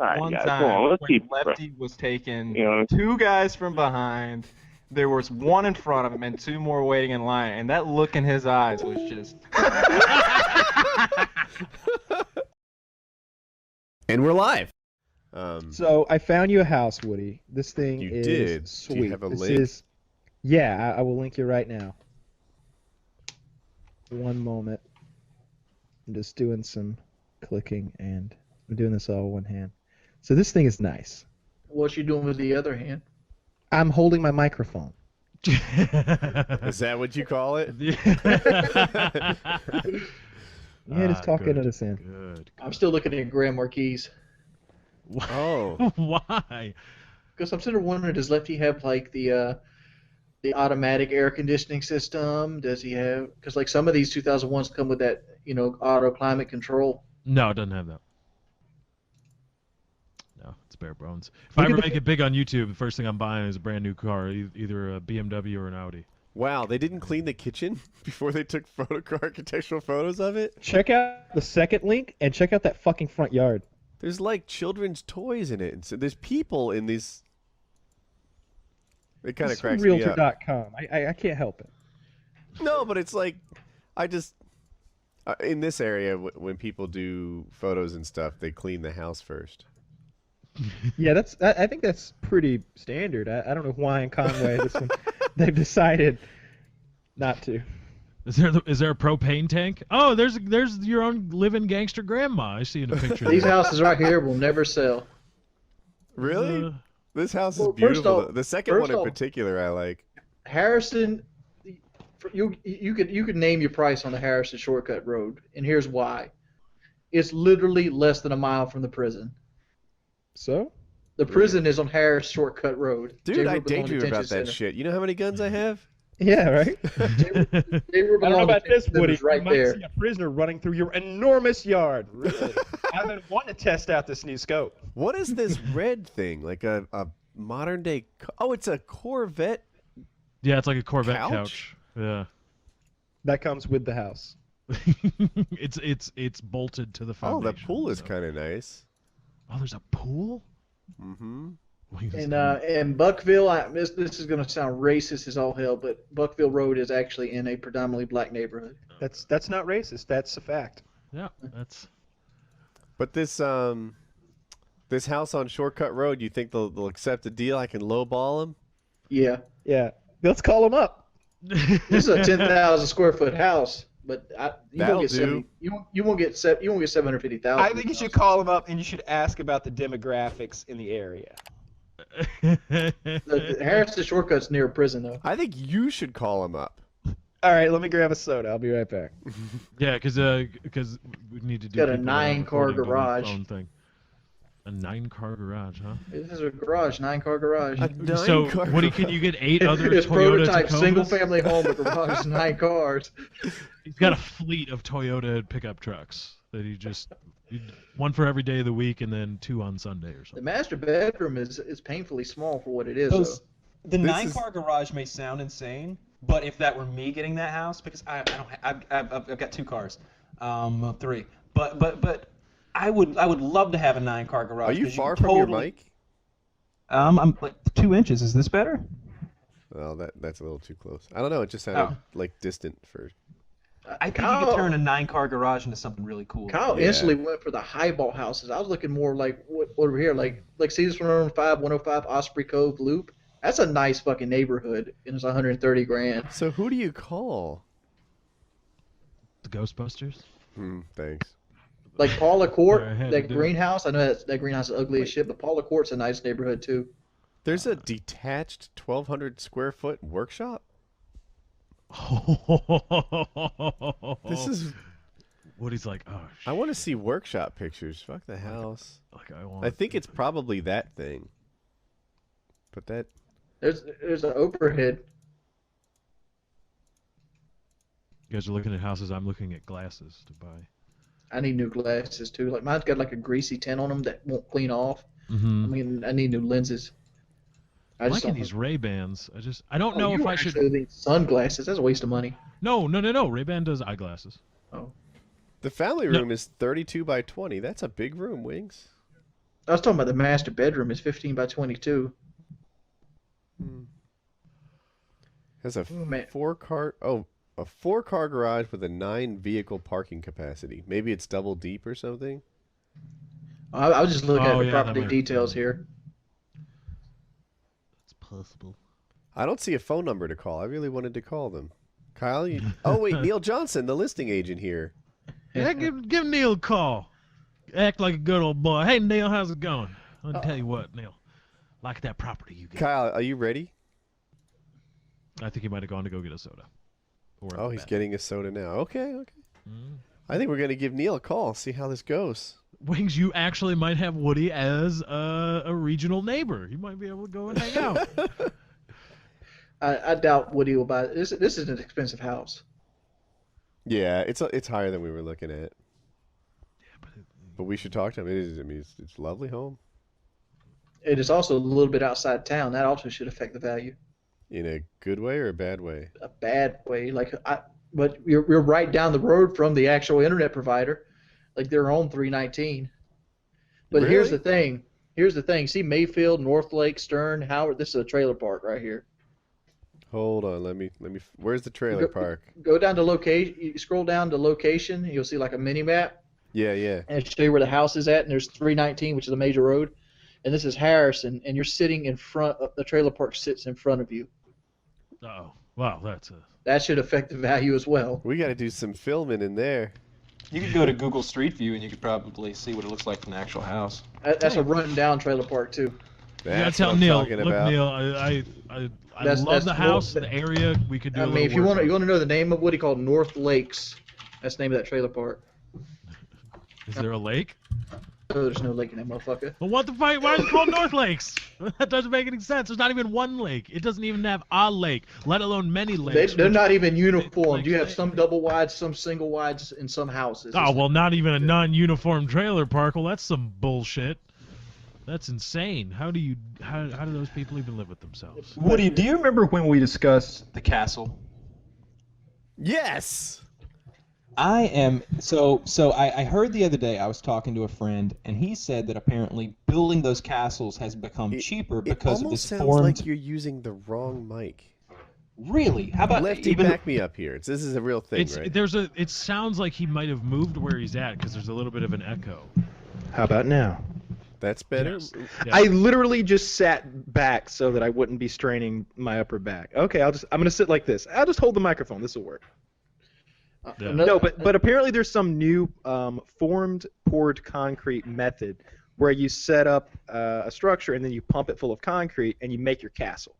right, one guys, come time on, let's when keep, Lefty was taking you know. two guys from behind. There was one in front of him and two more waiting in line, and that look in his eyes was just. And we're live. So I found you a house, Woody. This thing You is did. sweet. Do you have a this link? is, yeah, I will link you right now. One moment. I'm just doing some clicking, and I'm doing this all one hand. So this thing is nice. What's you doing with the other hand? I'm holding my microphone. Is that what you call it? Yeah, just talking good, to this in. Good. I'm still looking at Grand Marquis. Oh. Why? Because I'm sort of wondering, does Lefty have like the automatic air conditioning system? Does he have? Because like some of these 2001s come with that, auto climate control. No, it doesn't have that. No, it's bare bones. If Look I at ever the- make it big on YouTube, the first thing I'm buying is a brand new car, either a BMW or an Audi. Wow, they didn't clean the kitchen before they took architectural photos of it? Check out the second link, and check out that fucking front yard. There's like children's toys in it. And so there's people in these. It kind of It's cracks from me up. Realtor.com. I can't help it. No, but it's like, I just, in this area, when people do photos and stuff, they clean the house first. Yeah, I think that's pretty standard. I don't know why in Conway this one they've decided not to. Is there a propane tank? Oh, there's your own living gangster grandma. I see in a picture. These there. houses right here will never sell. Really? Uh, This house is Well, first beautiful. off- The second first one in off- particular, I like. Harrison, you could name your price on the Harrison Shortcut Road, and here's why. It's literally less than a mile from the prison. So? The prison is on Harris Shortcut Road. Dude, J. I Rubin daydream Detention about that Center. shit. You know how many guns I have? Yeah, right? J. I Rubin don't know about Detention this, Center Woody. is right you might there. see a prisoner running through your enormous yard. Really? I've been wanting to test out this new scope. What is this red thing? Like a modern day. Oh, it's a Corvette. yeah, it's like a Corvette Couch? couch. Yeah. That comes with the house. it's bolted to the Oh, foundation. the pool is so- kind of nice. Oh, there's a pool. Mm-hmm. And Buckville, this is going to sound racist as all hell, but Buckville Road is actually in a predominantly black neighborhood. That's not racist. That's a fact. Yeah, that's. But this house on Shortcut Road, you think they'll accept the deal? I can lowball them. Yeah, Yeah. Let's call him up. this is a 10,000 square foot house, but you That'll won't get do. 70, you won't get 750,000. I think you should call him up and you should ask about the demographics in the area. The Harrison Shortcut's near a prison though. I think you should call him up. All right, let me grab a soda. I'll be right back. Yeah, because we need to do. Got a people 9-car according to the garage. phone thing. A 9-car garage, huh? This is a garage, 9-car garage. So, Nine-car Woody, can you get 8 other It's Toyota prototype Tacomas? single family home with garage, 9 cars. He's got a fleet of Toyota pickup trucks that one for every day of the week, and then 2 on Sunday or The something. master bedroom is painfully small for what it is. Those, though. the This 9-car garage may sound insane, but if that were me getting that house, because I don't, I've got 2 cars, 3, but I would love to have a 9-car garage. Are you 'cause far can from your totally- mic? I'm like 2 inches. Is this better? Well, that's a little too close. I don't know. It just sounded like distant for. I think you could turn a 9-car garage into something really cool. Kyle Yeah. instantly went for the highball houses. I was looking more like what over here, like see this 105 Osprey Cove Loop. That's a nice fucking neighborhood, and it's 130 grand. So who do you call? The Ghostbusters? Thanks. Like Paula Court, I had to that do it. greenhouse. I know that greenhouse is ugly as shit, but Paula Court's a nice neighborhood too. There's a detached 1,200 square foot workshop. This is. Woody's like, oh, shit. I want to see workshop pictures. Fuck the house. Like, I want. I think it's probably that thing. But that. There's an overhead. You guys are looking at houses. I'm looking at glasses to buy. I need new glasses too. Like mine's got like a greasy tint on them that won't clean off. Mm-hmm. I mean, I need new lenses. I I'm just liking don't these Ray-Bans. I don't know you if I should. actually need sunglasses. That's a waste of money. No. Ray-Ban does eyeglasses. Oh, The family No. room is 32 by 20. That's a big room, Wings. I was talking about the master bedroom. It's 15 by 22. Has a Man. a 4-car garage with a 9-vehicle parking capacity. Maybe it's double deep or something. I was just looking Oh, at the yeah, that property might- details here. It's possible. I don't see a phone number to call. I really wanted to call them. Kyle, you... Oh, wait, Neil Johnson, the listing agent here. Yeah, give Neil a call. Act like a good old boy. Hey, Neil, how's it going? I'll tell you what, Neil. Like that property you got. Kyle, are you ready? I think he might have gone to go get a soda. Or Oh, he's getting a soda now. Okay. Mm. I think we're going to give Neil a call, see how this goes. Wings, you actually might have Woody as a regional neighbor. You might be able to go and hang out. I doubt Woody will buy this. This is an expensive house. Yeah, it's higher than we were looking at. But we should talk to him. It is. I mean, it's a lovely home. It is also a little bit outside town. That also should affect the value. In a good way or a bad way? A bad way, but you're right down the road from the actual internet provider. Like they're on 319. But Really? here's the thing. See Mayfield, North Lake, Stern, Howard. This is a trailer park right here. Hold on. Let me. Where's the trailer park? Go down to location. You scroll down to location. You'll see like a mini map, Yeah. and it'll show you where the house is at. And there's 319, which is a major road. And this is Harrison, and you're sitting in front. The trailer park sits in front of you. Oh, wow, that's a... That should affect the value as well. We got to do some filming in there. You could go to Google Street View and you could probably see what it looks like from the actual house. That's a run-down trailer park too. You gotta That's tell what I'm Neil. talking Look, about. Neil, I That's love the house, cool. the area. We could do I a mean, little if you work want on. to know the name of what he called North Lakes, that's the name of that trailer park. Is there a lake? Oh, there's no lake in that motherfucker. Well, what the fuck? Why is it called North Lakes? That doesn't make any sense. There's not even one lake. It doesn't even have a lake, let alone many lakes. They're which- not even uniform. Lakes You have Lake. some double wides, some single wides in some houses. Oh, well, not even a non-uniform trailer park. Well, that's some bullshit. That's insane. How do those people even live with themselves? Woody, do you remember when we discussed? The castle. Yes. I heard the other day, I was talking to a friend, and he said that apparently building those castles has become cheaper because it of almost this sounds formed. like you're using the wrong mic. Really? How about Lefty, even? back me up here. This is a real thing, right? It sounds like he might have moved where he's at because there's a little bit of an echo. How about now? That's better. Yes. Yeah. I literally just sat back so that I wouldn't be straining my upper back. Okay, I'm gonna sit like this. I'll just hold the microphone. This will work. Yeah. No, but apparently there's some new formed poured concrete method where you set up a structure and then you pump it full of concrete and you make your castle,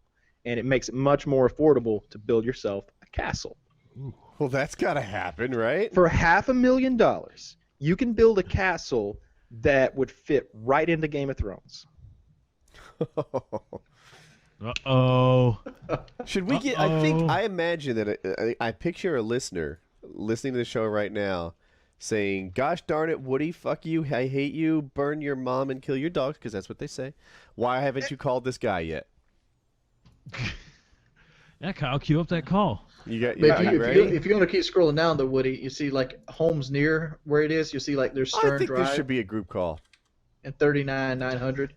and it makes it much more affordable to build yourself a castle. Well, that's got to happen, right? For $500,000, you can build a castle that would fit right into Game of Thrones. Uh-oh. Should we get? I imagine that I picture a listener listening to the show right now saying, "Gosh darn it, Woody, fuck you, I hate you, burn your mom and kill your dogs," because that's what they say. Why haven't you called this guy yet? Yeah, Kyle, cue up that call. You got? But Are you ready? if you're going to keep scrolling down, though, Woody, you see like homes near where it is. You see like there's I Stern think Drive this should be a group call. and 39,900.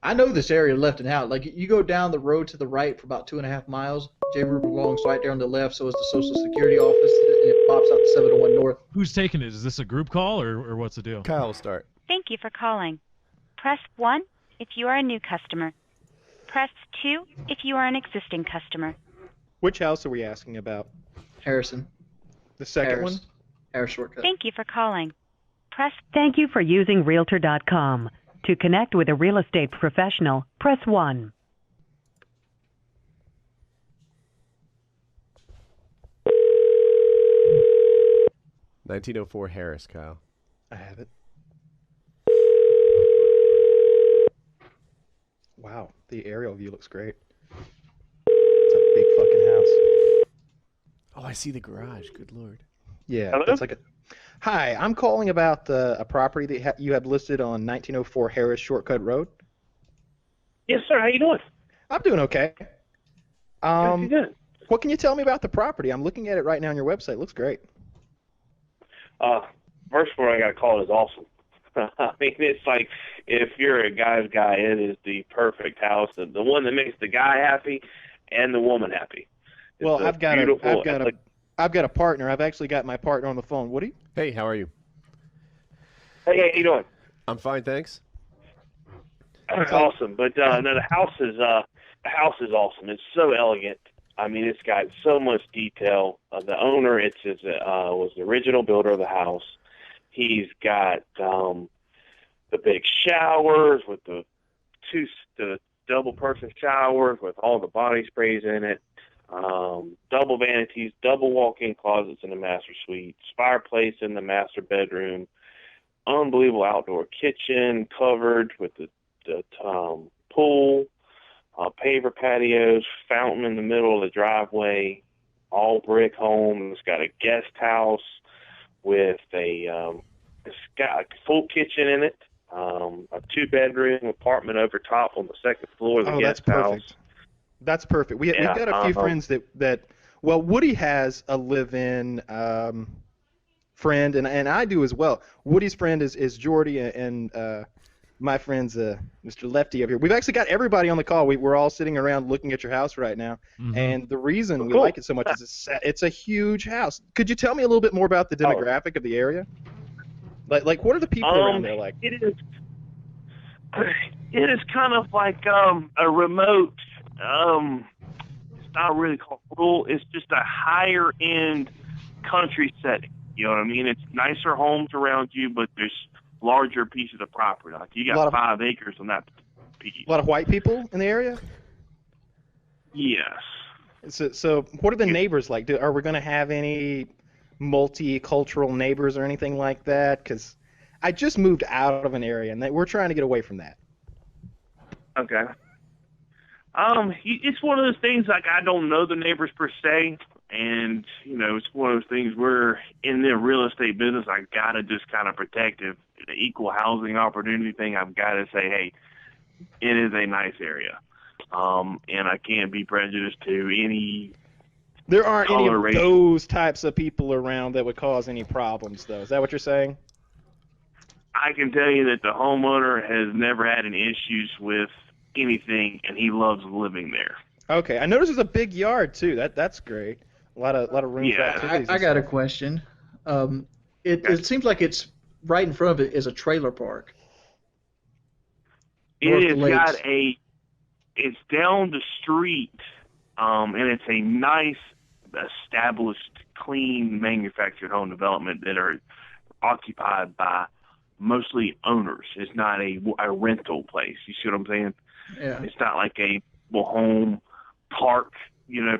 I know this area left and out. Like you go down the road to the right for about 2.5 miles. J. Ruber Long's right there on the left. So is the Social Security office, and it pops out to 701 North. Who's taking it? Is this a group call or what's the deal? Kyle will start. Thank you for calling. Press 1 if you are a new customer. Press 2 if you are an existing customer. Which house are we asking about? Harrison. The second one? Harris shortcut. Thank you for calling. Press Thank you for using Realtor.com. To connect with a real estate professional, press 1. One 1904 Harris, Kyle. I have it. Wow, the aerial view looks great. It's a big fucking house. Oh, I see the garage. Good lord. Yeah, Hello? that's like a. Hi, I'm calling about a property that you have listed on 1904 Harris Shortcut Road. Yes, sir. How you doing? I'm doing okay. Good, good. What can you tell me about the property? I'm looking at it right now on your website. It looks great. First of all, I got to call it is awesome. I mean, it's like if you're a guy's guy, it is the perfect house, the one that makes the guy happy and the woman happy. It's Well, I've got a partner. I've actually got my partner on the phone. Woody? Hey, how are you? Hey, how you doing? I'm fine, thanks. Awesome, but no, the house is awesome. It's so elegant. I mean, it's got so much detail. The owner, was the original builder of the house. He's got the big showers with the double person showers with all the body sprays in it. Double vanities, double walk-in closets in the master suite, fireplace in the master bedroom, unbelievable outdoor kitchen covered with the pool, paver patios, fountain in the middle of the driveway, all brick home. It's got a guest house with it's got a full kitchen in it, a 2-bedroom apartment over top on the second floor of the guest house. That's perfect. We've got a few friends that Woody has a live-in friend, and I do as well. Woody's friend is Jordy, and my friend's Mr. Lefty over here. We've actually got everybody on the call. We're all sitting around looking at your house right now, and the reason we like it so much is it's a huge house. Could you tell me a little bit more about the demographic of the area? Like what are the people around there like? It is kind of like a remote. It's not really called rural. It's just a higher end country setting. You know what I mean? It's nicer homes around you, but there's larger pieces of property. Like you got 5 acres on that piece. A lot of white people in the area? Yes. So what are the neighbors like? Are we going to have any multicultural neighbors or anything like that? Because I just moved out of an area, and we're trying to get away from that. Okay. It's one of those things, like, I don't know the neighbors per se, and, it's one of those things where in the real estate business, I got to just kind of protect it. The equal housing opportunity thing, I've got to say, hey, it is a nice area. And I can't be prejudiced to any There aren't any of coloration. those types of people around that would cause any problems, though. Is that what you're saying? I can tell you that the homeowner has never had any issues with anything, and he loves living there. Okay, I noticed there's a big yard too. That's great. A lot of room for activities. I got a question. It seems like it's right in front of it is a trailer park. It's down the street, and it's a nice, established, clean, manufactured home development that are occupied by mostly owners. It's not a rental place. You see what I'm saying? Yeah. It's not like a home park,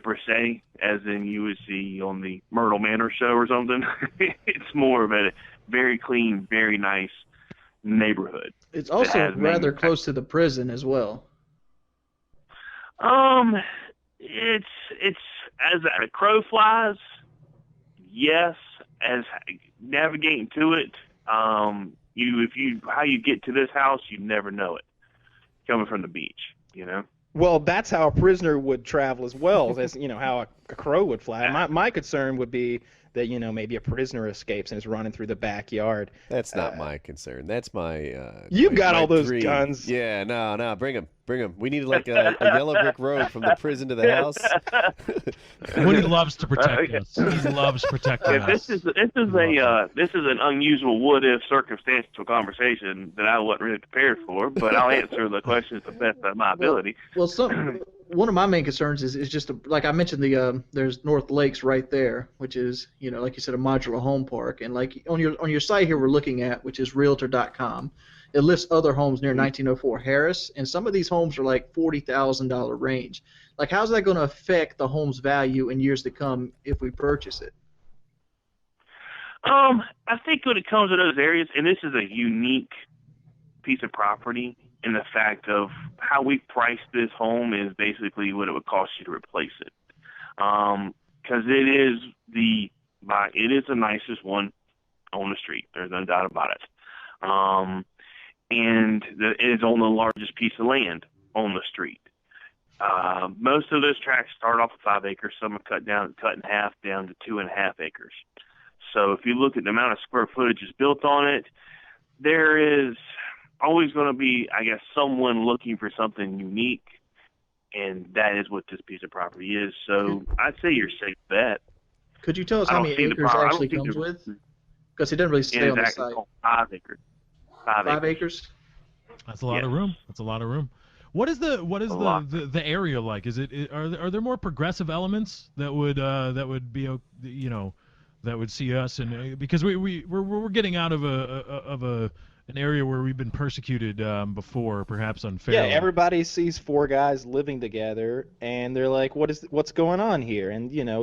per se, as in you would see on the Myrtle Manor show or something. It's more of a very clean, very nice neighborhood. It's also rather close to the prison as well. It's as a crow flies, yes. As navigating to it, how you get to this house, you never know it. Coming from the beach, Well, that's how a prisoner would travel as well as how a crow would fly. My concern would be that maybe a prisoner escapes and is running through the backyard. That's not my concern. That's my. You've got all those dream. guns. Yeah, no, bring them. We need like a yellow brick road from the prison to the house. Woody loves to protect us. He loves protecting us. This is an unusual what if circumstantial conversation that I wasn't really prepared for, but I'll answer the questions to the best of my ability. Well, one of my main concerns is just like I mentioned, there's North Lakes right there, which is like you said, a modular home park, and like on your site here we're looking at, which is Realtor.com. It lists other homes near 1904 Harris, and some of these homes are like $40,000 range. Like, how's that going to affect the home's value in years to come if we purchase it? I think when it comes to those areas, and this is a unique piece of property in the fact of how we priced this home is basically what it would cost you to replace it. Because it is the nicest one on the street. There's no doubt about it. And it is on the largest piece of land on the street. Most of those tracts start off at 5 acres. Some are cut in half down to 2.5 acres. So if you look at the amount of square footage is built on it, there is always going to be, I guess, someone looking for something unique, and that is what this piece of property is. So I'd say you're safe bet. Could you tell us I how don't many see the acres problem. I actually don't think comes there's- with? Because it doesn't really say on the Exactly. site. 5 acres. 5 acres? That's a lot of room. That's a lot of room. What is the the area like? Is it are there more progressive elements that would be, you know, that would see us, and because we're getting out of an area where we've been persecuted before, perhaps unfairly. Yeah, everybody sees 4 guys living together, and they're like, what's going on here? And you know,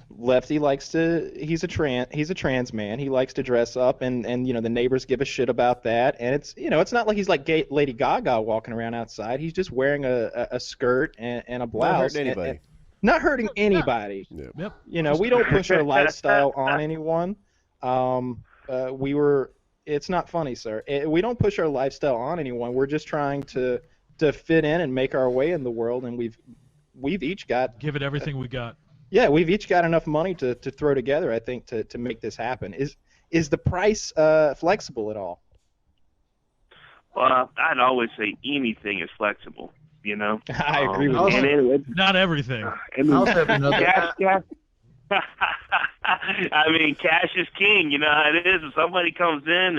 Lefty likes to, he's a trans man. He likes to dress up, and you know, the neighbors give a shit about that. And it's, you know, it's not like he's like Lady Gaga walking around outside. He's just wearing a skirt and a blouse. Not hurting anybody. And not hurting anybody. Yep. You know, we don't push our lifestyle on anyone. It's not funny, sir. We don't push our lifestyle on anyone. We're just trying to fit in and make our way in the world, and we've each got, give it everything we got. Yeah, we've each got enough money to throw together, I think, to make this happen. Is the price flexible at all? Well, I'd always say anything is flexible, you know? I agree with and you. Not everything. Cash. I mean, cash is king. You know how it is. If somebody comes in,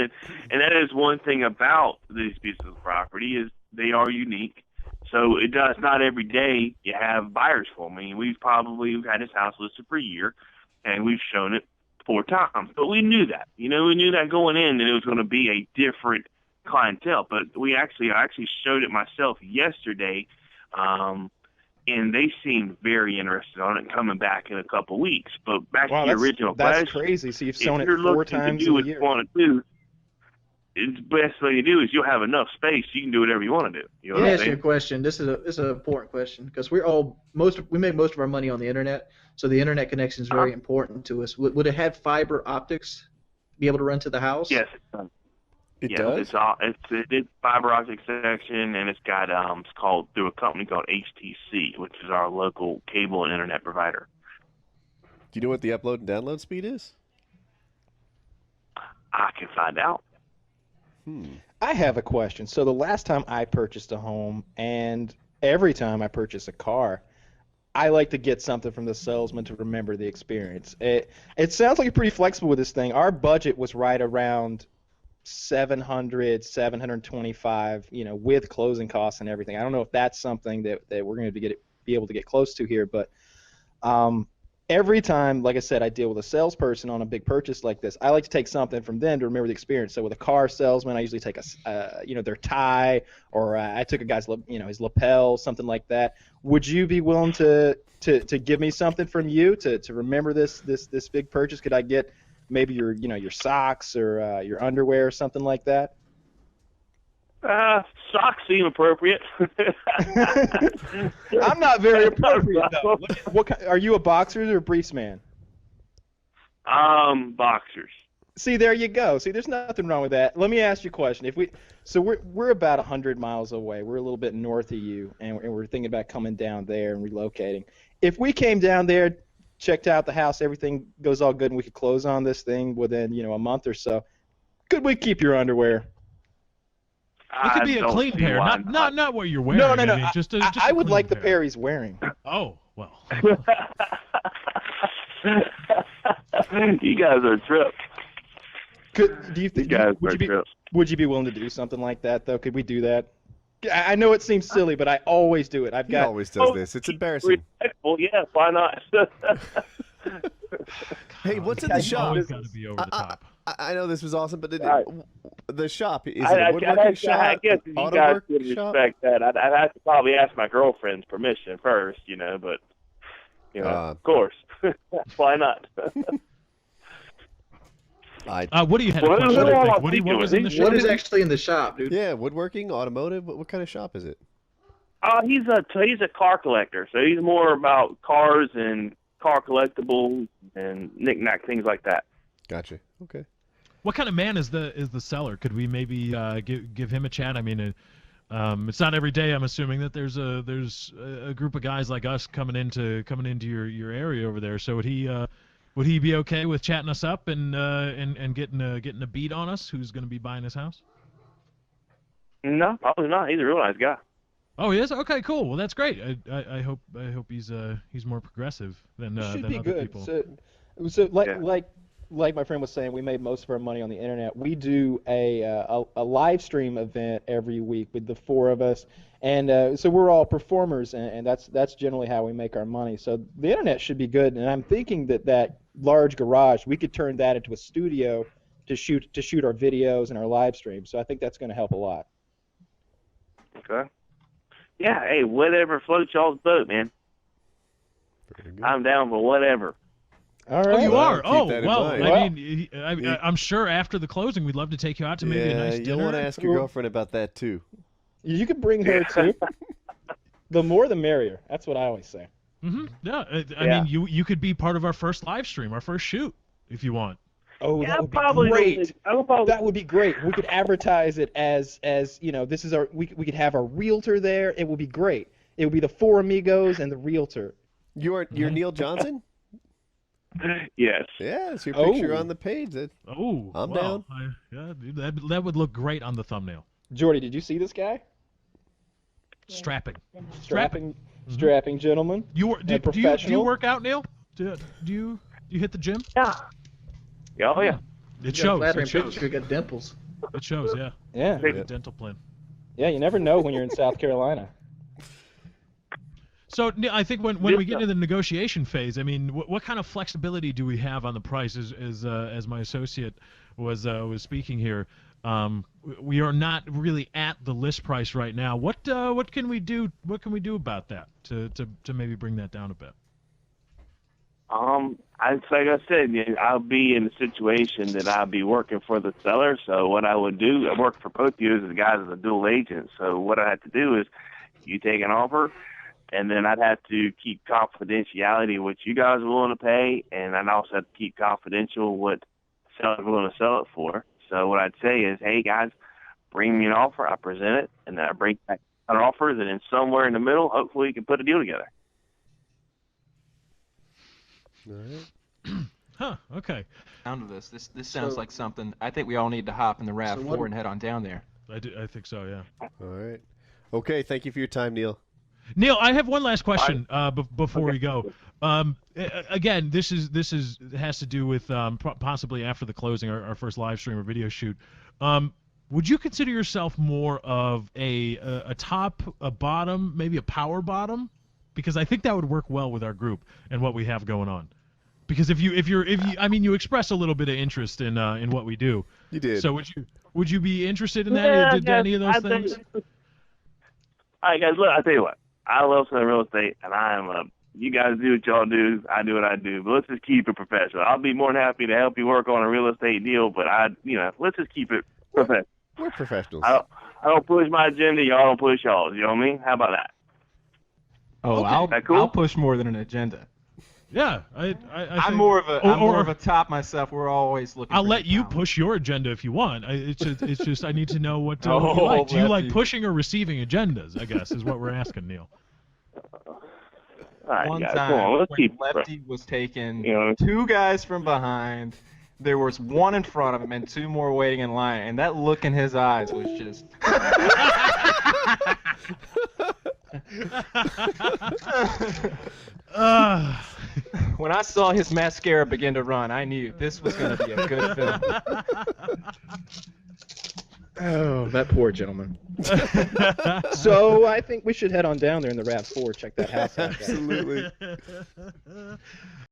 and that is one thing about these pieces of property is they are unique. So it's not every day you have buyers for them. I mean, we've had this house listed for a year, and we've shown it 4 times. But we knew that. You know, we knew that going in that it was going to be a different clientele. But I actually showed it myself yesterday, and they seemed very interested on it and coming back in a couple weeks. But back to the original question. That's crazy. So you've shown it if you're 4 looking times to do a what year. you want to do, the best thing to do is you'll have enough space. You can do whatever you want to do. You know Let me what I'm ask you a saying? question. This is an important question because we make most of our money on the internet, so the internet connection is very important to us. Would it have fiber optics to be able to run to the house? Yes, it does. It Yeah, does? it's fiber optic section, and it's got it's called through a company called HTC, which is our local cable and internet provider. Do you know what the upload and download speed is? I can find out. I have a question. So the last time I purchased a home, and every time I purchase a car, I like to get something from the salesman to remember the experience. It sounds like you're pretty flexible with this thing. Our budget was right around 700, 725, you know, with closing costs and everything. I don't know if that's something that we're going to be able to get close to here, but every time, like I said, I deal with a salesperson on a big purchase like this, I like to take something from them to remember the experience. So with a car salesman, I usually take their tie, or I took a guy's, his lapel, something like that. Would you be willing to give me something from you to remember this big purchase? Could I get maybe your socks or your underwear or something like that? Socks seem appropriate. I'm not very appropriate though. Are you a boxers or a briefs man? Boxers. See, there you go. See, there's nothing wrong with that. Let me ask you a question. We're about 100 miles away. We're a little bit north of you, and we're thinking about coming down there and relocating. If we came down there, checked out the house, everything goes all good, and we could close on this thing within a month or so, could we keep your underwear? It could be a clean pair, not what you're wearing. No. I mean, just I a would clean like the pair. pair he's wearing. Oh, well. You guys are tripped. Do you think would you be willing to do something like that though? Could we do that? I know it seems silly, but I always do it. He always does this. It's embarrassing. Well, yeah, why not? Hey, what's in the shop? Always got to be over the top. I know this was awesome, but the shop, is it I a woodworking shop? I guess if you auto guys work would shop? respect that, I'd have to probably ask my girlfriend's permission first, but of course, why not? What do you have? What was in the shop? What is actually in the shop, dude? Yeah, woodworking, automotive. What kind of shop is it? He's a car collector, so he's more about cars and car collectibles and knick-knack, things like that. Gotcha. Okay. What kind of man is the seller? Could we maybe give him a chat? I mean, it's not every day. I'm assuming that there's a group of guys like us coming into your area over there. So would he Would he be okay with chatting us up and getting a beat on us? Who's going to be buying his house? No, probably not. He's a real nice guy. Oh, he is? Okay, cool. Well, that's great. I hope he's more progressive than Should than be other good. people. So like my friend was saying, we made most of our money on the internet. We do a live stream event every week with the four of us, and so we're all performers, and that's generally how we make our money. So the internet should be good, and I'm thinking that large garage, we could turn that into a studio to shoot our videos and our live streams. So I think that's going to help a lot. Okay. Yeah, hey, whatever floats y'all's boat, man. I'm down for whatever. All right. Oh, you are? keep Oh, that in well, mind. I mean, I'm sure after the closing, we'd love to take you out to maybe a nice dinner. You'll want to ask your girlfriend about that too. You could bring her too. The more the merrier. That's what I always say. Mm-hmm. Yeah, I mean, you could be part of our first live stream, our first shoot, if you want. Oh, Yeah, that would probably be great. probably. That would be great. We could advertise it as this is our. We could have our realtor there. It would be great. It would be the four amigos and the realtor. You're Neil Johnson? Yes. Yeah, it's your picture Oh. on the page. I'm wow. down. Yeah, dude, that would look great on the thumbnail. Jordy, did you see this guy? Strapping. Strapping gentleman. Do you professional. work out, Neil? Do you hit the gym? Yeah. Oh, yeah. It shows. Flattering It shows. picture. You got dimples. It shows. Yeah. Yeah. You have a dental plan. Yeah, you never know when you're in South Carolina. So Neil, I think when we get into the negotiation phase, I mean, what kind of flexibility do we have on the price? As my associate was speaking here, we are not really at the list price right now. What can we do? What can we do about that to maybe bring that down a bit? Like I said, I'll be in a situation that I'll be working for the seller. So what I would do, I work for both of you as guys as a dual agent. So what I have to do is, you take an offer, and then I'd have to keep confidentiality what you guys are willing to pay, and I'd also have to keep confidential what the seller's willing to sell it for. So what I'd say is, hey guys, bring me an offer, I present it, and then I bring back an offer, and then somewhere in the middle, hopefully we can put a deal together. All right. Huh. Okay. Down to this sounds like something. I think we all need to hop in the RAV4 and head on down there. I think so. Yeah. All right. Okay. Thank you for your time, Neil. Neil, I have one last question before we go. Again, this has to do with possibly after the closing, our first live stream or video shoot. Would you consider yourself more of a top, a bottom, maybe a power bottom? Because I think that would work well with our group and what we have going on. Because if you I mean, you express a little bit of interest in what we do. You did. So would you be interested in that? Yeah, Did any of those things? All right, guys, look, I'll tell you what. I love selling real estate, and you guys do what y'all do, I do what I do, but let's just keep it professional. I'll be more than happy to help you work on a real estate deal, but let's just keep it professional. We're professionals. I don't push my agenda, y'all don't push y'all. You know what I mean? How about that? Oh, Okay. I'll push more than an agenda. Yeah, I I'm think, more of a top myself. We're always looking. I'll for let new you talent. push your agenda if you want. It's just I need to know what you Oh, like. Do you like Lefty. pushing or receiving agendas? I guess is what we're asking, Neil. All right, One guys, time come on, let's when keep it Lefty was taking You know- 2 guys from behind, there was 1 in front of him and 2 more waiting in line, and that look in his eyes was just. When I saw his mascara begin to run, I knew this was going to be a good film. Oh, that poor gentleman. So I think we should head on down there in the RAV4, check that house out. Absolutely.